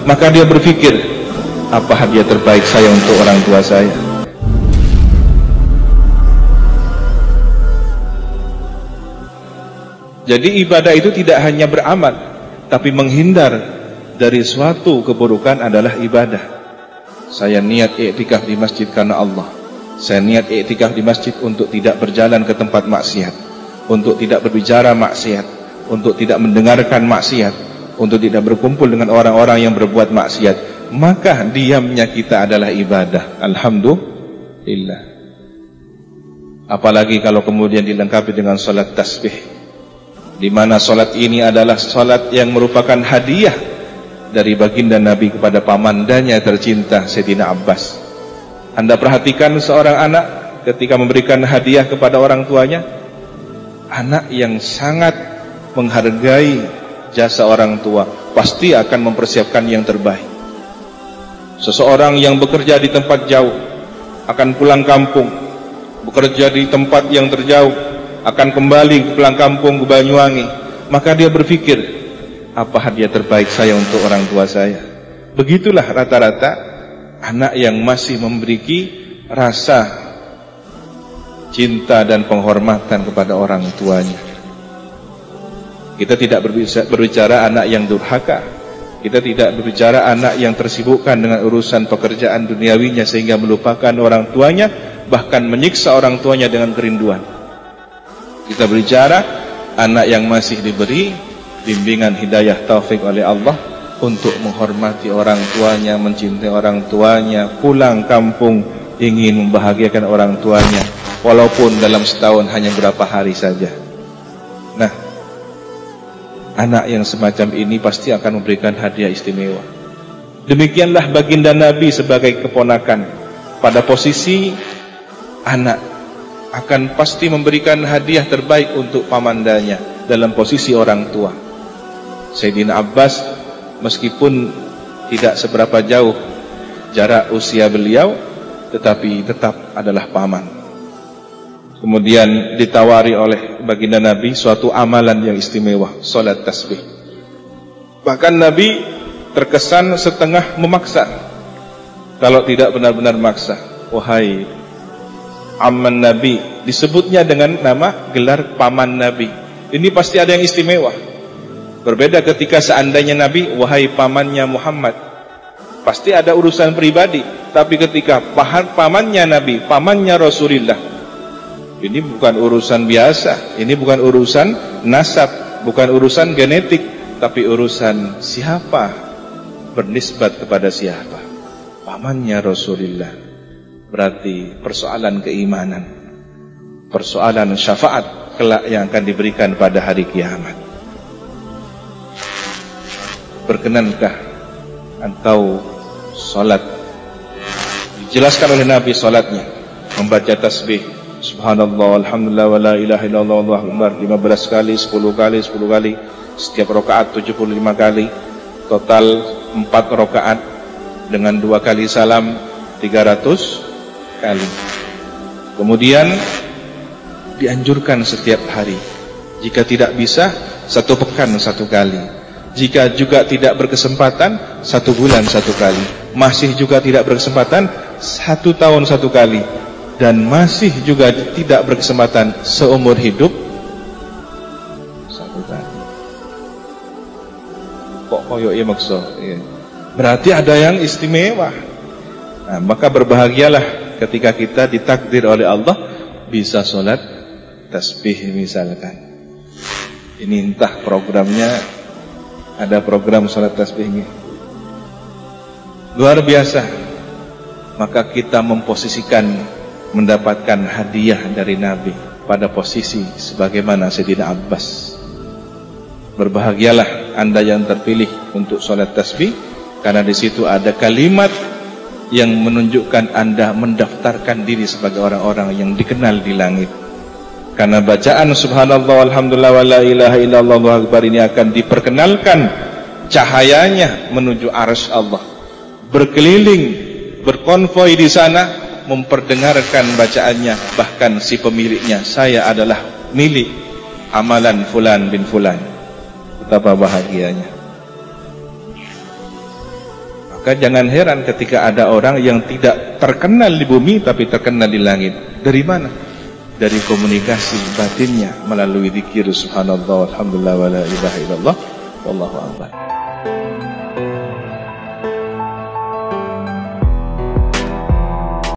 Maka dia berpikir, apa hadiah terbaik saya untuk orang tua saya? Jadi ibadah itu tidak hanya beramal, tapi menghindar dari suatu keburukan adalah ibadah. Saya niat iktikaf di masjid karena Allah. Saya niat iktikaf di masjid untuk tidak berjalan ke tempat maksiat, untuk tidak berbicara maksiat, untuk tidak mendengarkan maksiat, untuk tidak berkumpul dengan orang-orang yang berbuat maksiat. Maka diamnya kita adalah ibadah. Alhamdulillah. Apalagi kalau kemudian dilengkapi dengan salat tasbih, di mana salat ini adalah salat yang merupakan hadiah dari baginda Nabi kepada pamandanya tercinta Sayyidina Abbas. Anda perhatikan seorang anak ketika memberikan hadiah kepada orang tuanya, anak yang sangat menghargai jasa orang tua pasti akan mempersiapkan yang terbaik. Seseorang yang bekerja di tempat jauh akan pulang kampung, bekerja di tempat yang terjauh akan kembali ke pulang kampung ke Banyuwangi. Maka dia berpikir, apa hadiah terbaik saya untuk orang tua saya? Begitulah rata-rata anak yang masih memiliki rasa cinta dan penghormatan kepada orang tuanya. Kita tidak berbicara anak yang durhaka. Kita tidak berbicara anak yang tersibukkan dengan urusan pekerjaan duniawinya sehingga melupakan orang tuanya, bahkan menyiksa orang tuanya dengan kerinduan. Kita berbicara anak yang masih diberi bimbingan hidayah taufik oleh Allah untuk menghormati orang tuanya, mencintai orang tuanya, pulang kampung ingin membahagiakan orang tuanya, walaupun dalam setahun hanya berapa hari saja. Nah, anak yang semacam ini pasti akan memberikan hadiah istimewa. Demikianlah baginda Nabi sebagai keponakan, pada posisi anak akan pasti memberikan hadiah terbaik untuk pamandanya dalam posisi orang tua. Sayyidina Abbas meskipun tidak seberapa jauh jarak usia beliau, tetapi tetap adalah paman. Kemudian ditawari oleh baginda Nabi suatu amalan yang istimewa, salat tasbih. Bahkan Nabi terkesan setengah memaksa, kalau tidak benar-benar maksa. Wahai amman Nabi, disebutnya dengan nama gelar paman Nabi. Ini pasti ada yang istimewa. Berbeda ketika seandainya Nabi, wahai pamannya Muhammad, pasti ada urusan pribadi. Tapi ketika pamannya Nabi, pamannya Rasulullah, ini bukan urusan biasa, ini bukan urusan nasab, bukan urusan genetik, tapi urusan siapa bernisbat kepada siapa. Pamannya Rasulullah, berarti persoalan keimanan, persoalan syafaat kelak yang akan diberikan pada hari kiamat. Berkenankah atau salat dijelaskan oleh Nabi salatnya, membaca tasbih subhanallah, alhamdulillah, wa la ilaha illallah, Allahu akbar 15 kali, 10 kali, 10 kali, setiap rakaat 75 kali, total 4 rakaat dengan 2 kali salam 300 kali. Kemudian dianjurkan setiap hari, jika tidak bisa 1 pekan 1 kali. Jika juga tidak berkesempatan 1 bulan 1 kali, masih juga tidak berkesempatan 1 tahun 1 kali, dan masih juga tidak berkesempatan seumur hidup 1 kali. Kok koyo maksud? Berarti ada yang istimewa. Nah, maka berbahagialah ketika kita ditakdir oleh Allah bisa sholat tasbih misalkan. Ini entah programnya, ada program sholat tasbih ini luar biasa. Maka kita memposisikan mendapatkan hadiah dari Nabi pada posisi sebagaimana Sayyidina Abbas. Berbahagialah Anda yang terpilih untuk sholat tasbih, karena di situ ada kalimat yang menunjukkan Anda mendaftarkan diri sebagai orang-orang yang dikenal di langit. Karena bacaan subhanallah, alhamdulillah, wa la ilaha illallah, Allahu akbar ini akan diperkenalkan cahayanya menuju arsy Allah, berkeliling, berkonvoi di sana, memperdengarkan bacaannya. Bahkan si pemiliknya, saya adalah milik amalan fulan bin fulan. Betapa bahagianya. Maka jangan heran ketika ada orang yang tidak terkenal di bumi tapi terkenal di langit. Dari mana? Dari komunikasi batinnya melalui zikir subhanallah walhamdulillah wala ilaha illallah wallahu a'lam.